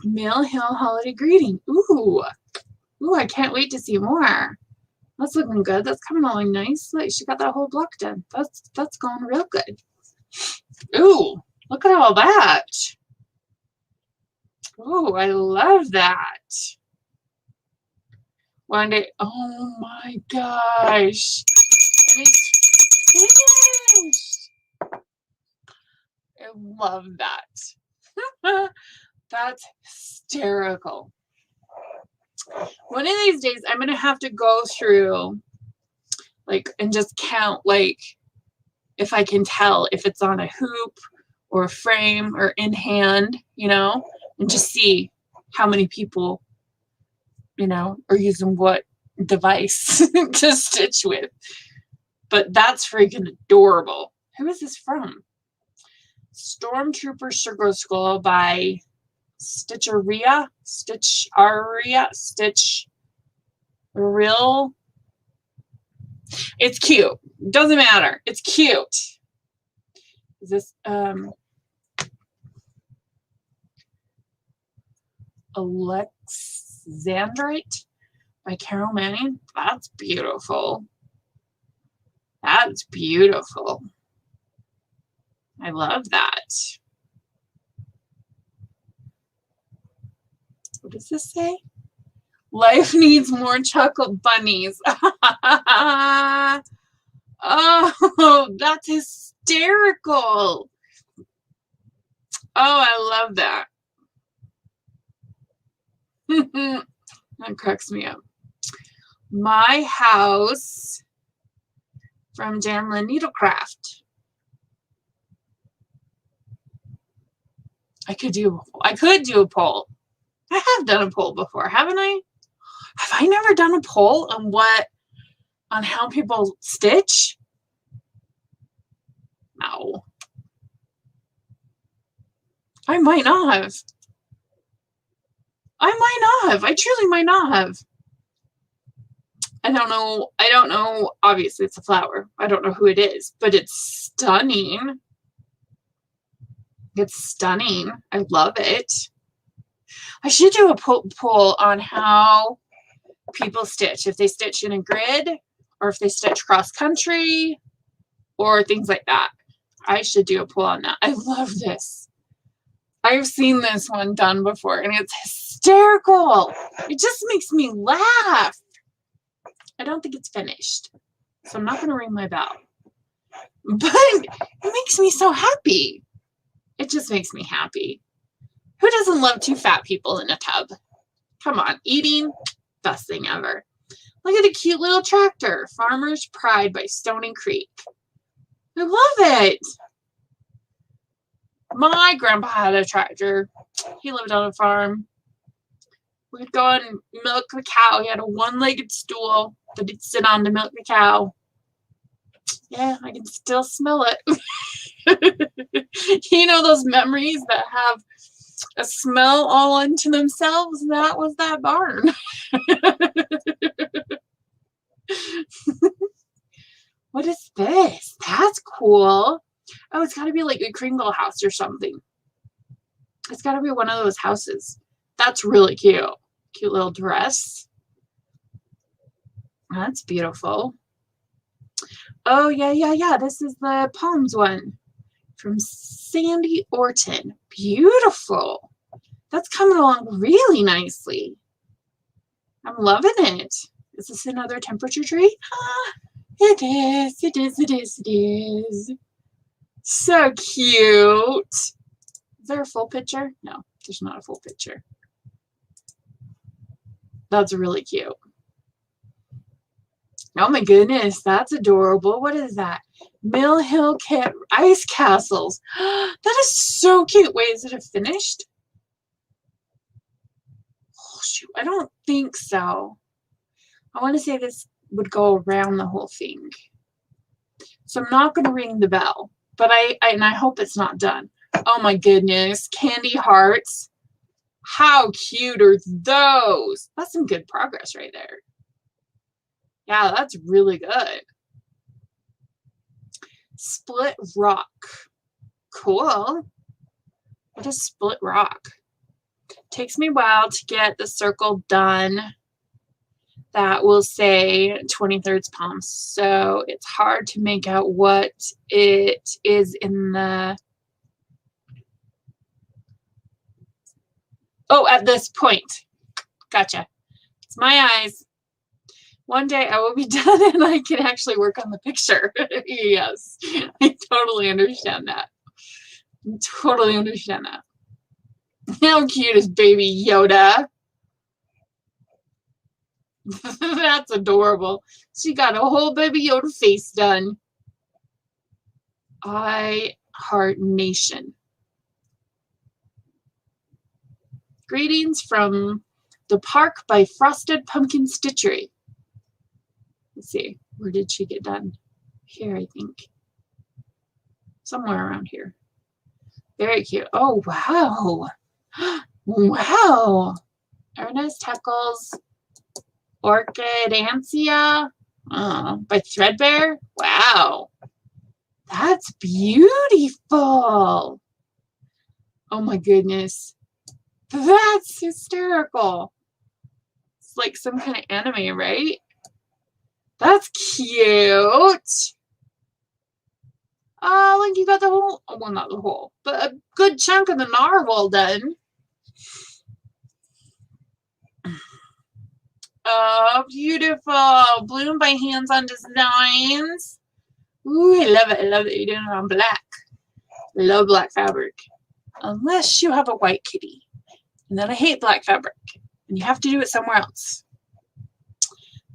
Mill Hill Holiday Greeting. Ooh. Ooh, I can't wait to see more. That's looking good. That's coming along nicely. She got that whole block done. That's going real good. Ooh, look at all that. Ooh, I love that. One day, oh my gosh. And it's finished. I love that. That's hysterical. One of these days, I'm going to have to go through, like, and just count, like, if I can tell if it's on a hoop or a frame or in hand, you know, and just see how many people, you know, are using what device to stitch with. But that's freaking adorable. Who is this from? Stormtrooper Sugar Skull by Stitcheria, Stitch Real. It's cute. Doesn't matter. It's cute. Is this Alexandrite by Carol Manning? That's beautiful. That's beautiful. I love that. What does this say? Life needs more chocolate bunnies. Oh, that's hysterical. Oh, I love that. That cracks me up. My House from Janlyn Needlecraft. I could do a poll. I have done a poll before, haven't I? Have I never done a poll on how people stitch? No. I might not have. I truly might not have. I don't know. Obviously, it's a flower. I don't know who it is, but it's stunning. It's stunning. I love it. I should do a poll on how people stitch. If they stitch in a grid, or if they stitch cross country, or things like that. I should do a poll on that. I love this. I've seen this one done before, and it's hysterical. It just makes me laugh. I don't think it's finished, so I'm not going to ring my bell. But it makes me so happy. It just makes me happy. Who doesn't love two fat people in a tub? Come on, eating, best thing ever. Look at a cute little tractor. Farmer's Pride by Stony Creek. I love it. My grandpa had a tractor. He lived on a farm. We'd go and milk the cow. He had a one-legged stool that he'd sit on to milk the cow. Yeah, I can still smell it. You know those memories that have a smell all unto themselves? That was that barn. What is this? That's cool. Oh, it's got to be like a Kringle house or something. It's got to be one of those houses. That's really cute. Cute little dress. That's beautiful. Oh, yeah. This is the Palms one from Sandy Orton. Beautiful. That's coming along really nicely. I'm loving it. Is this another temperature tree? It is. So cute. Is there a full picture? No, there's not a full picture. That's really cute. Oh my goodness, that's adorable. What is that? Mill Hill Ice Castles. That is so cute. Wait, is it finished? Oh shoot, I don't think so. I want to say this would go around the whole thing. So I'm not going to ring the bell, but I hope it's not done. Oh my goodness, candy hearts. How cute are those? That's some good progress right there. Yeah, that's really good. Split rock. Cool. What is split rock? Takes me a while to get the circle done. That will say 23rd palms. So it's hard to make out what it is in the... Oh, at this point. Gotcha. It's my eyes. One day I will be done and I can actually work on the picture. Yes, I totally understand that. Totally understand that. How cute is baby Yoda? That's adorable. She got a whole baby Yoda face done. I Heart Nation. Greetings from the park by Frosted Pumpkin Stitchery. Let's see, where did she get done? Here, I think. Somewhere around here. Very cute. Oh, wow. Wow. Ernest Heckles Orchid Ansia. By Threadbare? Wow. That's beautiful. Oh my goodness. That's hysterical. It's like some kind of anime, right? That's cute. Oh, like you got the whole, well, not the whole, but a good chunk of the narwhal done. Oh, beautiful. Bloom by Hands on Designs. Ooh, I love it. I love that you're doing it on black. I love black fabric. Unless you have a white kitty. And then I hate black fabric. And you have to do it somewhere else.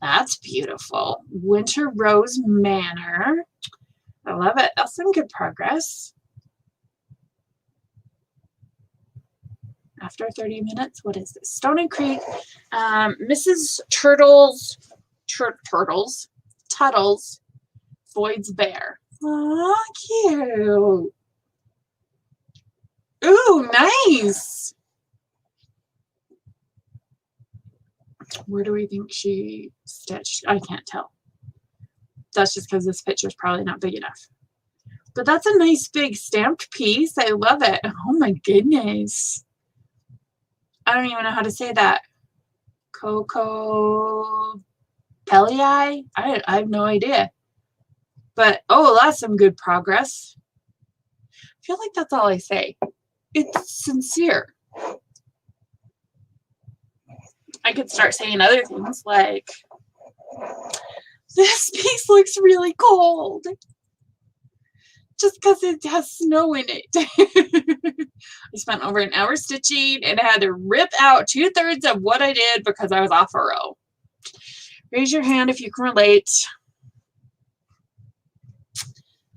That's beautiful. Winter Rose Manor. I love it. That's some good progress. After 30 minutes, what is this? Stony Creek. Mrs. Tuttle's Void's Bear. Aw, cute. Ooh, nice. Where do we think she stitched? I can't tell. That's just because this picture is probably not big enough. But that's a nice big stamped piece. I love it. Oh my goodness. I don't even know how to say that. Coco Pellii? I have no idea. But, oh, that's some good progress. I feel like that's all I say. It's sincere. I could start saying other things like, this piece looks really cold. Just because it has snow in it. I spent over an hour stitching and I had to rip out 2/3 of what I did because I was off a row. Raise your hand if you can relate.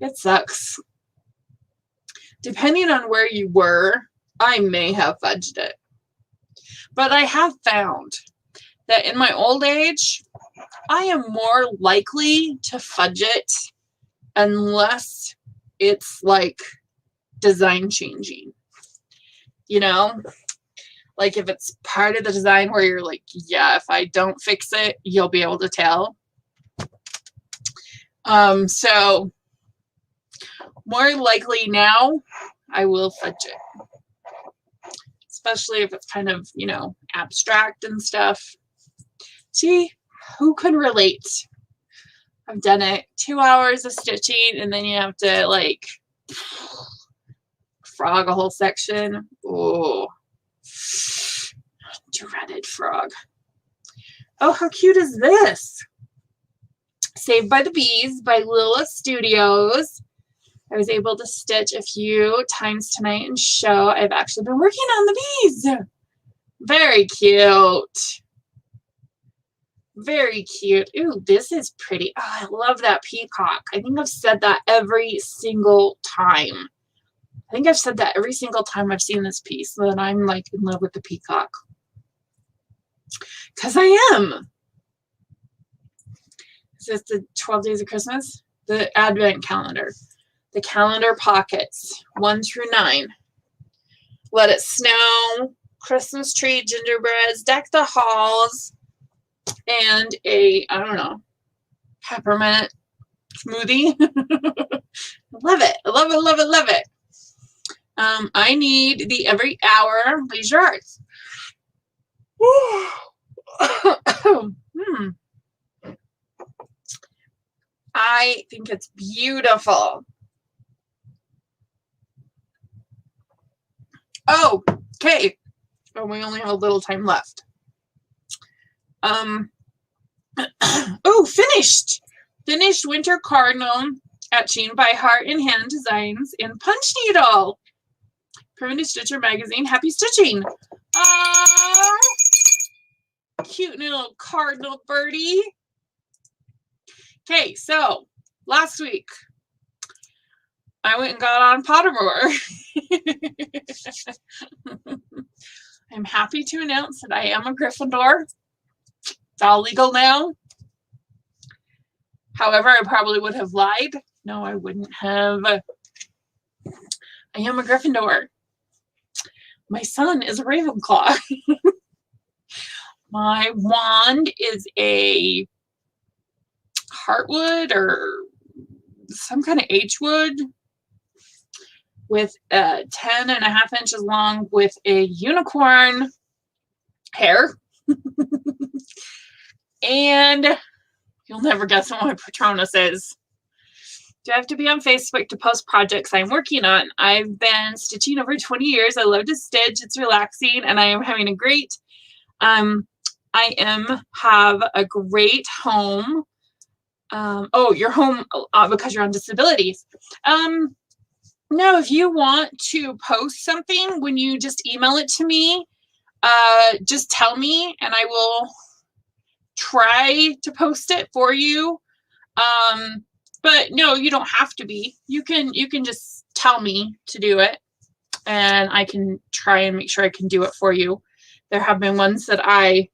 It sucks. Depending on where you were, I may have fudged it. But I have found that in my old age, I am more likely to fudge it unless it's like design changing. You know? Like if it's part of the design where you're like, yeah, if I don't fix it, you'll be able to tell. So more likely now, I will fudge it. Especially if it's kind of, you know, abstract and stuff. See, who can relate? I've done it 2 hours of stitching and then you have to like frog a whole section. Oh, dreaded frog. Oh, how cute is this? Saved by the Bees by Lila Studios. I was able to stitch a few times tonight and show I've actually been working on the bees. Very cute. Very cute. Ooh, this is pretty. Oh, I love that peacock. I think I've said that every single time. I think I've said that every single time I've seen this piece, that I'm like in love with the peacock. Because I am. Is this the 12 Days of Christmas? The Advent calendar. The calendar pockets, 1 through 9. Let it snow, Christmas tree, gingerbreads, deck the halls, and a, I don't know, peppermint smoothie. I love it. I love it, love it, love it. I need the every hour leisure arts. I think it's beautiful. Oh, okay. Oh, we only have a little time left. Oh, finished. Finished Winter Cardinal at Jean by Heart and Hand Designs in Punch Needle. Primitive Stitcher Magazine. Happy stitching. Cute little cardinal birdie. Okay, so last week I went and got on Pottermore. I'm happy to announce that I am a Gryffindor. It's all legal now. However, I probably would have lied. No, I wouldn't have. I am a Gryffindor. My son is a Ravenclaw. My wand is a heartwood or some kind of H wood with 10.5 inches long with a unicorn hair. And you'll never guess what my Patronus is. Do I have to be on Facebook to post projects I'm working on? I've been stitching over 20 years. I love to stitch. It's relaxing, and I am having a great, have a great home. Oh, your home because you're on disabilities. No, if you want to post something, when you just email it to me, just tell me and I will try to post it for you. But no, you don't have to be. You can just tell me to do it and I can try and make sure I can do it for you. There have been ones that I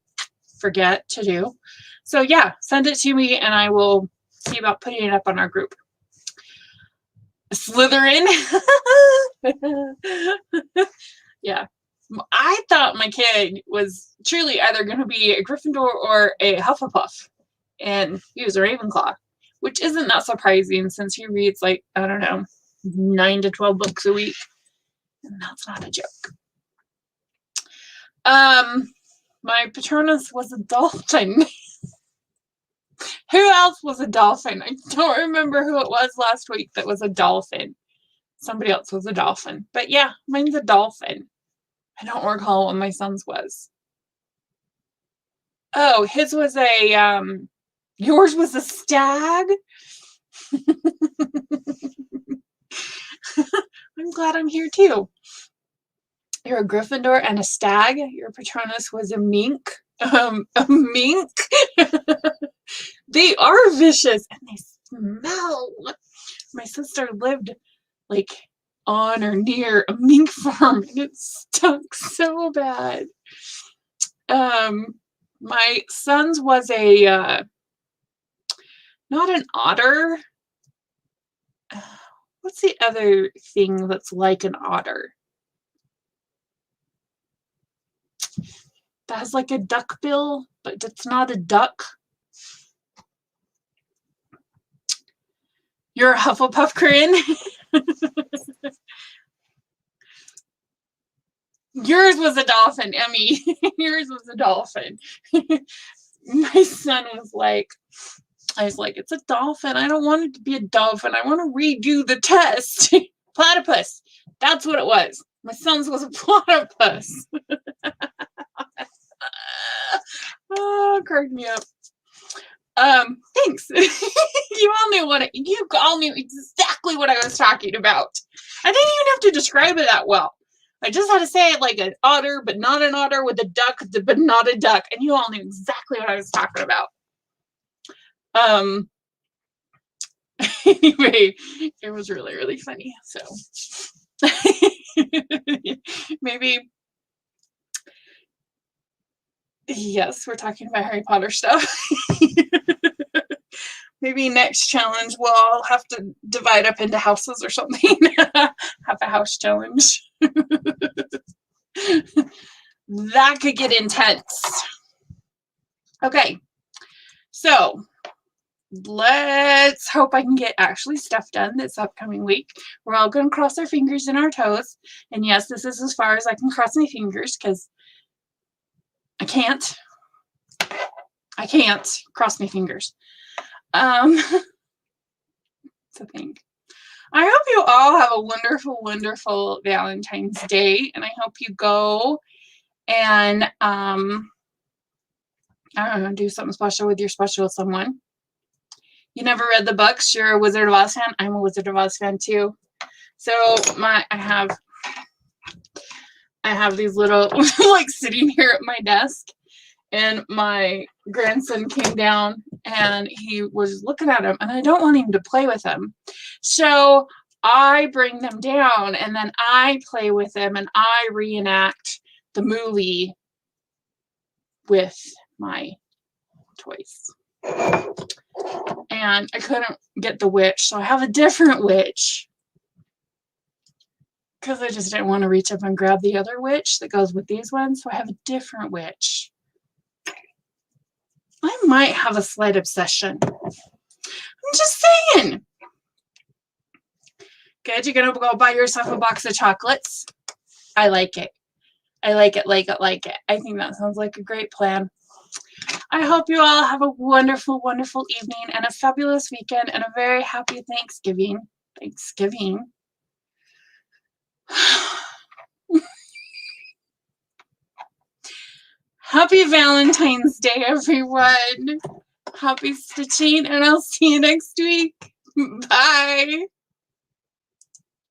forget to do. So yeah, send it to me and I will see about putting it up on our group. Slytherin. Yeah. I thought my kid was truly either going to be a Gryffindor or a Hufflepuff. And he was a Ravenclaw, which isn't that surprising since he reads like, I don't know, 9 to 12 books a week. And that's not a joke. My Patronus was a dolphin. Who else was a dolphin? I don't remember who it was last week that was a dolphin. Somebody else was a dolphin. But yeah, mine's a dolphin. I don't recall what my son's was. Oh, his was a, yours was a stag? I'm glad I'm here too. You're a Gryffindor and a stag. Your Patronus was a mink. A mink? They are vicious and they smell. My sister lived like on or near a mink farm and it stunk so bad. My son's was a not an otter. What's the other thing that's like an otter? That has like a duck bill, but it's not a duck. You're a Hufflepuff, Corinne. Yours was a dolphin, Emmy. Yours was a dolphin. My son was like, I was like, it's a dolphin. I don't want it to be a dolphin. I want to redo the test. Platypus. That's what it was. My son's was a platypus. Oh, cracked me up. Thanks. You all knew exactly what I was talking about. I didn't even have to describe it that well. I just had to say it like an otter, but not an otter, with a duck, but not a duck. And you all knew exactly what I was talking about. Anyway, it was really, really funny. So maybe, yes, we're talking about Harry Potter stuff. Maybe next challenge we'll have to divide up into houses or something. Have a house challenge. That could get intense. Okay, so let's hope I can get actually stuff done this upcoming week. We're all going to cross our fingers and our toes. And yes, this is as far as I can cross my fingers because I can't cross my fingers. It's a thing. I hope you all have a wonderful, wonderful Valentine's Day, and I hope you go and I don't know, do something special with your special someone. You never read the books? You're a Wizard of Oz fan? I'm a Wizard of Oz fan too. So I have these little like sitting here at my desk, and my grandson came down and he was looking at them, and I don't want him to play with them. So I bring them down and then I play with them and I reenact the movie with my toys. And I couldn't get the witch, so I have a different witch. Because I just didn't want to reach up and grab the other witch that goes with these ones, so I have a different witch. I might have a slight obsession. I'm just saying. Good, you're going to go buy yourself a box of chocolates. I like it. I like it, like it, like it. I think that sounds like a great plan. I hope you all have a wonderful, wonderful evening and a fabulous weekend and a very happy Thanksgiving. Thanksgiving. Happy Valentine's Day, everyone. Happy stitching, and I'll see you next week. Bye.